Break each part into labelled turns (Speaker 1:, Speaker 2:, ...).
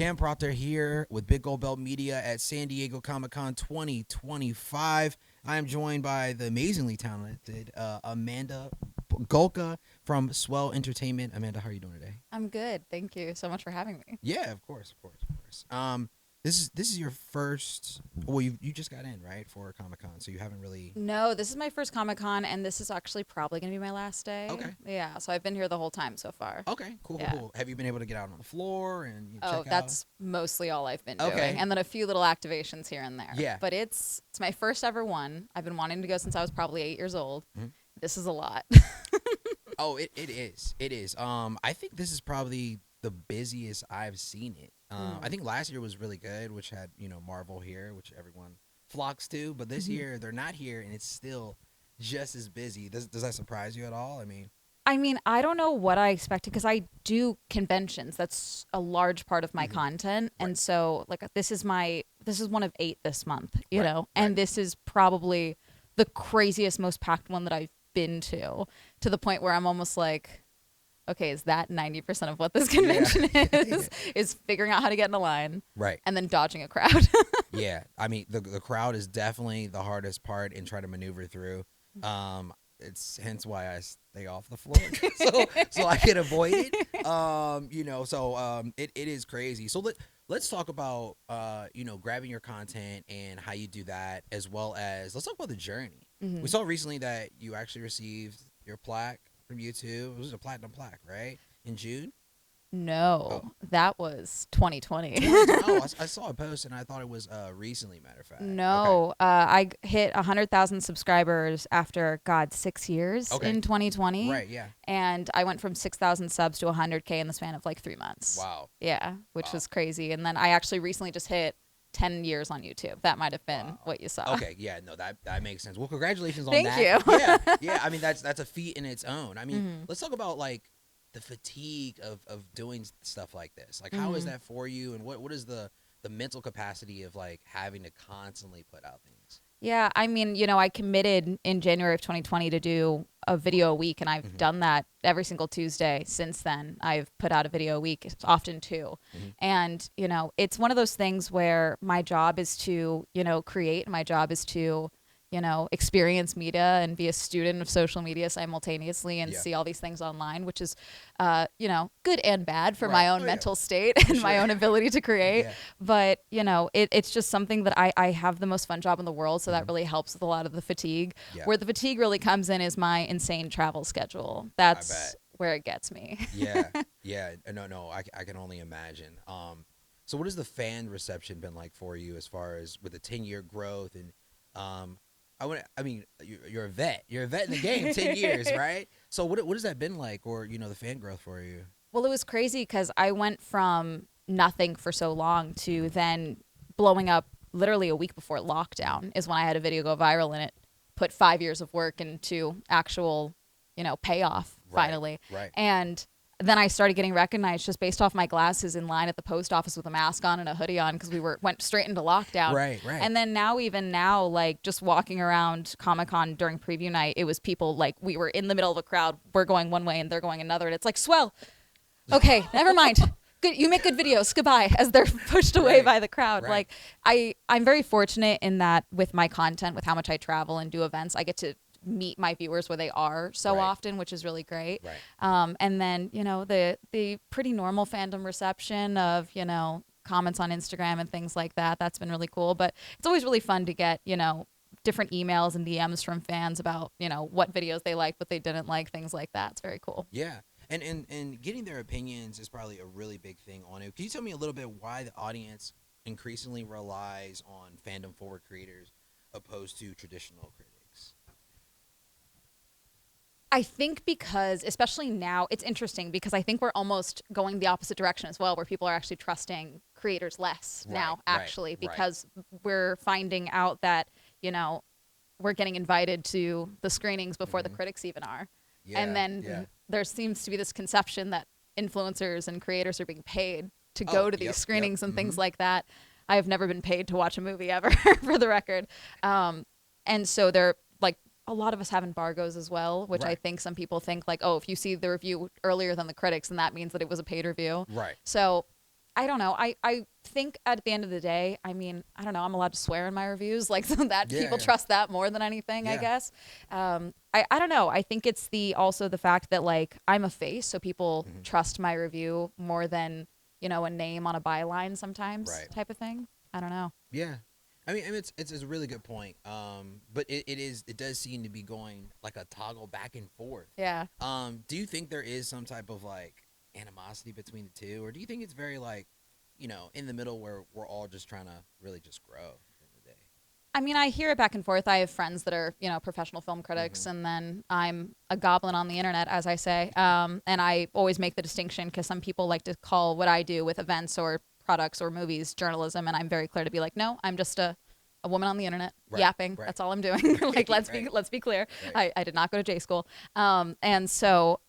Speaker 1: Cam Proctor here with Big Gold Belt Media at San Diego Comic-Con 2025. I am joined by the amazingly talented Amanda Golka from Swell Entertainment. Amanda, how are you doing today?
Speaker 2: I'm good. Thank you so much for having me.
Speaker 1: Yeah, of course. This is your first. Well, you just got in, right, for Comic-Con, so you haven't really.
Speaker 2: No, this is my first Comic-Con, and this is actually probably going to be my last day.
Speaker 1: Okay.
Speaker 2: Yeah, so I've been here the whole time so far.
Speaker 1: Okay, cool,
Speaker 2: Yeah.
Speaker 1: cool. Have you been able to get out on the floor and check
Speaker 2: Oh,
Speaker 1: out?
Speaker 2: that's mostly all I've been doing.
Speaker 1: Okay.
Speaker 2: And then a few little activations here and there.
Speaker 1: Yeah.
Speaker 2: But it's my first ever one. I've been wanting to go since I was probably 8 years old.
Speaker 1: Mhm.
Speaker 2: This is a lot.
Speaker 1: Oh, it is. It is. I think this is probably the busiest I've seen it. I think last year was really good, which had, Marvel here, which everyone flocks to. But this year, they're not here, and it's still just as busy. Does that surprise you at all?
Speaker 2: I mean, I don't know what I expected because I do conventions. That's a large part of my content.
Speaker 1: Right.
Speaker 2: And so like this is one of 8 this month, you
Speaker 1: Right,
Speaker 2: know, and this is probably the craziest, most packed one that I've been to the point where I'm almost like, okay, is that 90% of what this convention is figuring out how to get in a line
Speaker 1: Right.
Speaker 2: and then dodging a crowd.
Speaker 1: Yeah. I mean, the crowd is definitely the hardest part and try to maneuver through. It's hence why I stay off the floor so I can avoid it. It is crazy. So let's talk about grabbing your content and how you do that, as well as let's talk about the journey. We saw recently that you actually received your plaque from YouTube. It was a platinum plaque, right? In June?
Speaker 2: No, that was 2020.
Speaker 1: Oh, I saw a post and I thought it was recently, matter of fact.
Speaker 2: No,
Speaker 1: Okay.
Speaker 2: I hit 100,000 subscribers after, 6 years in 2020.
Speaker 1: Right, yeah.
Speaker 2: And I went from 6,000 subs to 100K in the span of like 3 months.
Speaker 1: Wow.
Speaker 2: Yeah, which
Speaker 1: Wow.
Speaker 2: was crazy. And then I actually recently just hit 10 years on YouTube. That might have been what you saw.
Speaker 1: Okay, yeah, no, that makes sense. Well, congratulations on
Speaker 2: Thank
Speaker 1: that.
Speaker 2: you.
Speaker 1: Yeah. I mean, that's a feat in its own. I mean, let's talk about like the fatigue of doing stuff like this. Like, how is that for you, and what is the mental capacity of like having to constantly put out things?
Speaker 2: Yeah, I mean, I committed in January of 2020 to do a video a week, and I've done that every single Tuesday since then. I've put out a video a week, often 2. And, it's one of those things where my job is to, create. My job is to, experience media and be a student of social media simultaneously and see all these things online, which is, good and bad for my own mental state and my own ability to create.
Speaker 1: Yeah.
Speaker 2: But, it's just something that I have the most fun job in the world. So that really helps with a lot of the fatigue.
Speaker 1: Yeah.
Speaker 2: Where the fatigue really comes in is my insane travel schedule. That's where it gets me.
Speaker 1: Yeah. No, I can only imagine. So what has the fan reception been like for you as far as with the 10-year growth? And you're a vet. You're a vet in the game, 10 years, right? So what has that been like, or the fan growth for you?
Speaker 2: Well, it was crazy because I went from nothing for so long to then blowing up literally a week before lockdown is when I had a video go viral, and it put 5 years of work into actual, payoff finally.
Speaker 1: Right.
Speaker 2: And then I started getting recognized just based off my glasses in line at the post office with a mask on and a hoodie on because we went straight into lockdown.
Speaker 1: Right.
Speaker 2: And then even now, like just walking around Comic-Con during preview night, it was people like we were in the middle of a crowd. We're going one way and they're going another. And it's like, Swell, okay, never mind. Good, you make good videos. Goodbye, as they're pushed away by the crowd.
Speaker 1: Right.
Speaker 2: Like I'm very fortunate in that with my content, with how much I travel and do events, I get to meet my viewers where they are so often, which is really great.
Speaker 1: Right.
Speaker 2: And then, the pretty normal fandom reception of, comments on Instagram and things like that. That's been really cool. But it's always really fun to get, different emails and DMs from fans about, what videos they liked, what they didn't like, things like that. It's very cool.
Speaker 1: Yeah. And getting their opinions is probably a really big thing on it. Can you tell me a little bit why the audience increasingly relies on fandom forward creators opposed to traditional critics?
Speaker 2: I think because, especially now, it's interesting because I think we're almost going the opposite direction as well, where people are actually trusting creators less now, actually, because we're finding out that, we're getting invited to the screenings before the critics even are. And then there seems to be this conception that influencers and creators are being paid to go to these screenings and things like that. I have never been paid to watch a movie ever, for the record. And so they're like, a lot of us have embargoes as well, which I think some people think like, oh, if you see the review earlier than the critics, then that means that it was a paid review.
Speaker 1: Right.
Speaker 2: So I don't know. I think at the end of the day, I mean, I don't know. I'm allowed to swear in my reviews, like so that people trust that more than anything, I guess. I don't know. I think it's also the fact that like I'm a face, so people trust my review more than a name on a byline sometimes, type of thing. I don't know.
Speaker 1: Yeah. I mean it's a really good point. But it does seem to be going like a toggle back and forth.
Speaker 2: Yeah.
Speaker 1: Do you think there is some type of like animosity between the two, or do you think it's very like, in the middle where we're all just trying to really just grow at the end of the day?
Speaker 2: I mean, I hear it back and forth. I have friends that are, professional film critics, and then I'm a goblin on the internet, as I say. And I always make the distinction because some people like to call what I do with events or products or movies journalism, and I'm very clear to be like, no, I'm just a woman on the internet yapping. That's all I'm doing. Like, let's be clear. I did not go to J school. And so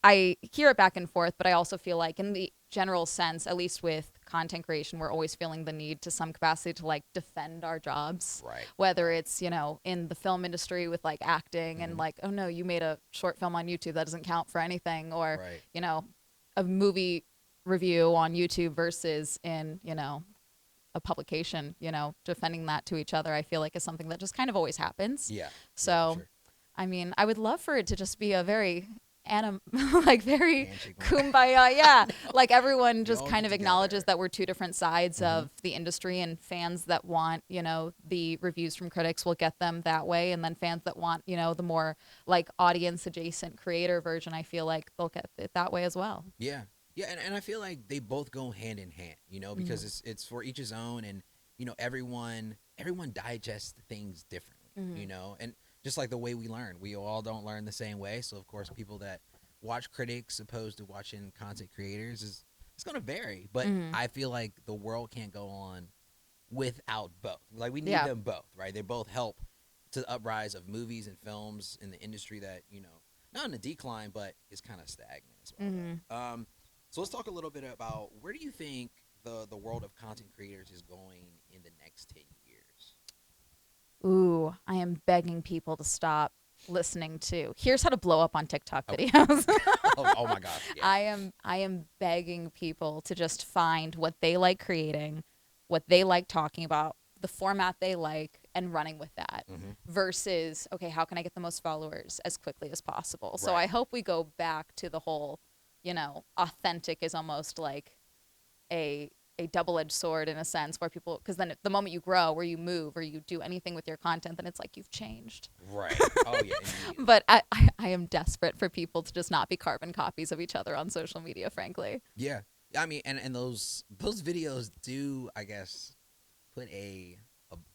Speaker 2: I hear it back and forth, but I also feel like in the general sense, at least with content creation, we're always feeling the need to some capacity to like defend our jobs. Whether it's, in the film industry with like acting and like, oh no, you made a short film on YouTube that doesn't count for anything, or, a movie review on YouTube versus in, a publication, defending that to each other, I feel like is something that just kind of always happens.
Speaker 1: Yeah.
Speaker 2: So,
Speaker 1: yeah, sure.
Speaker 2: I mean, I would love for it to just be a very like very kumbaya. Yeah. Like everyone just kind of acknowledges that we're two different sides of the industry, and fans that want, the reviews from critics will get them that way. And then fans that want, the more like audience adjacent creator version, I feel like they'll get it that way as well.
Speaker 1: Yeah. Yeah. And I feel like they both go hand in hand, because it's for each his own, and, everyone digests things differently, and just like the way we learn, we all don't learn the same way. So of course, people that watch critics opposed to watching content creators it's going to vary. But I feel like the world can't go on without both. Like we need them both, right? They both help to the uprise of movies and films in the industry that not in a decline, but is kind of stagnant as well. So let's talk a little bit about where do you think the world of content creators is going in the next 10 years?
Speaker 2: Ooh, I am begging people to stop listening to here's how to blow up on TikTok videos.
Speaker 1: oh my gosh. Yeah.
Speaker 2: I am begging people to just find what they like creating, what they like talking about, the format they like, and running with that versus, okay, how can I get the most followers as quickly as possible? So I hope we go back to the whole, authentic is almost like a double-edged sword in a sense, where people, because then the moment you grow or you move or you do anything with your content, then it's like you've changed.
Speaker 1: Right. Oh yeah.
Speaker 2: But I am desperate for people to just not be carbon copies of each other on social media, frankly.
Speaker 1: Yeah. I mean, and those videos do, I guess, put a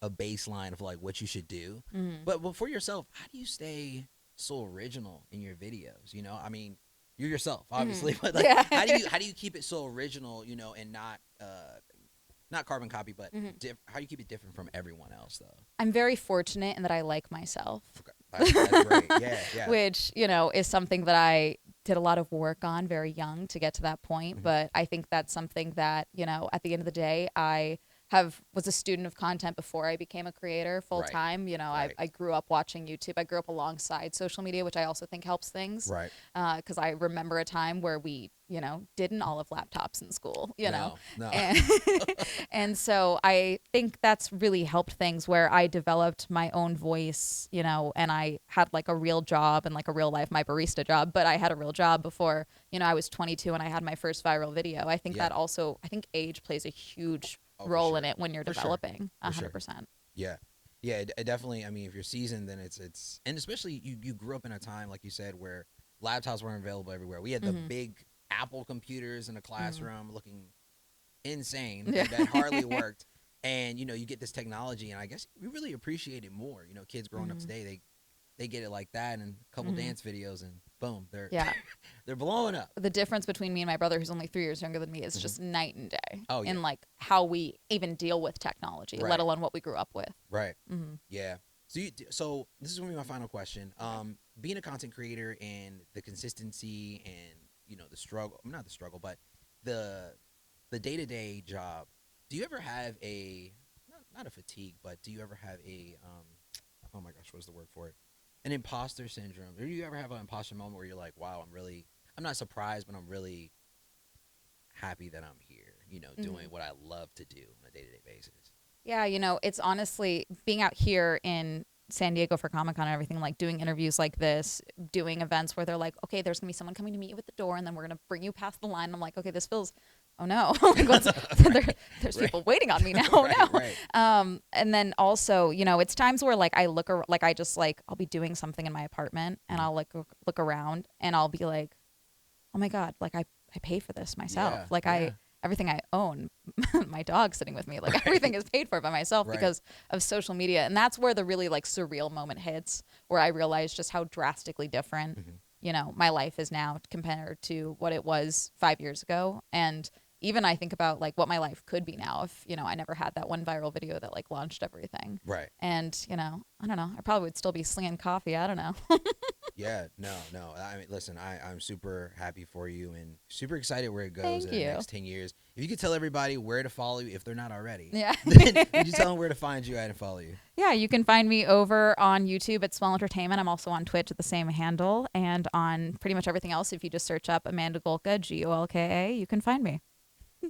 Speaker 1: baseline of like what you should do. But for yourself, how do you stay so original in your videos? I mean, you're yourself, obviously, but like, how do you keep it so original, and not carbon copy, but how do you keep it different from everyone else, though?
Speaker 2: I'm very fortunate in that I like myself.
Speaker 1: Okay. That's great. Yeah.
Speaker 2: Which, is something that I did a lot of work on very young to get to that point. But I think that's something that, at the end of the day, I was a student of content before I became a creator full time. I grew up watching YouTube. I grew up alongside social media, which I also think helps things.
Speaker 1: Right.
Speaker 2: Because I remember a time where we, didn't all have laptops in school,
Speaker 1: No.
Speaker 2: And so I think that's really helped things, where I developed my own voice, and I had like a real job and like a real life, my barista job, but I had a real job before, I was 22 and I had my first viral video. I think that also, I think age plays a huge role in it when you're developing. 100%.
Speaker 1: Yeah. It definitely. I mean, if you're seasoned, then it's and especially you grew up in a time, like you said, where laptops weren't available everywhere. We had the big Apple computers in a classroom looking insane that hardly worked, and you get this technology, and I guess we really appreciate it more. Kids growing up today, they get it like that, and a couple dance videos, and boom, they're they're blowing up.
Speaker 2: The difference between me and my brother, who's only 3 years younger than me, is just night and day.
Speaker 1: Oh, yeah.
Speaker 2: In like how we even deal with technology, let alone what we grew up with.
Speaker 1: Right. Yeah. So this is going to be my final question. Being a content creator and the consistency and the struggle, not the struggle, but the day-to-day job, do you ever have not a fatigue, but do you ever have oh my gosh, what's the word for it? An imposter syndrome? Or do you ever have an imposter moment where you're like, wow, I'm not surprised, but I'm really happy that I'm here? doing what I love to do on a day-to-day basis.
Speaker 2: Yeah, it's honestly being out here in San Diego for Comic-Con and everything, like doing interviews like this, doing events where they're like, okay, there's gonna be someone coming to meet you at the door, and then we're gonna bring you past the line. And I'm like, okay, this feels, oh no, like, there's people waiting on me now. Oh no.
Speaker 1: Right.
Speaker 2: And then also, it's times where like I just like I'll be doing something in my apartment and I'll like look around and I'll be like, oh my God, like I pay for this myself.
Speaker 1: Yeah,
Speaker 2: like
Speaker 1: yeah.
Speaker 2: everything I own, my dog sitting with me, like everything is paid for by myself because of social media. And that's where the really like surreal moment hits, where I realize just how drastically different, my life is now compared to what it was 5 years ago. And even I think about like what my life could be now if, I never had that one viral video that like launched everything.
Speaker 1: Right.
Speaker 2: And, I don't know, I probably would still be slinging coffee. I don't know.
Speaker 1: Yeah, no. I mean, listen, I'm super happy for you and super excited where it goes
Speaker 2: Thank
Speaker 1: in the
Speaker 2: you.
Speaker 1: next 10 years. If you could tell everybody where to follow you, if they're not already,
Speaker 2: Yeah.
Speaker 1: then would you tell them where to find you and follow you?
Speaker 2: Yeah, you can find me over on YouTube at Swell Entertainment. I'm also on Twitch at the same handle, and on pretty much everything else. If you just search up Amanda Golka, Golka, you can find me.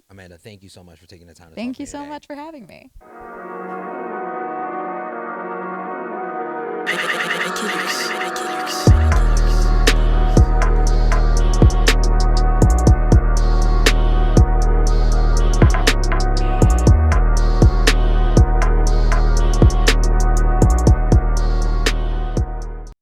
Speaker 1: Amanda, thank you so much for taking the time to
Speaker 2: Thank
Speaker 1: talk
Speaker 2: you
Speaker 1: to me
Speaker 2: so
Speaker 1: today.
Speaker 2: much for having me.
Speaker 3: I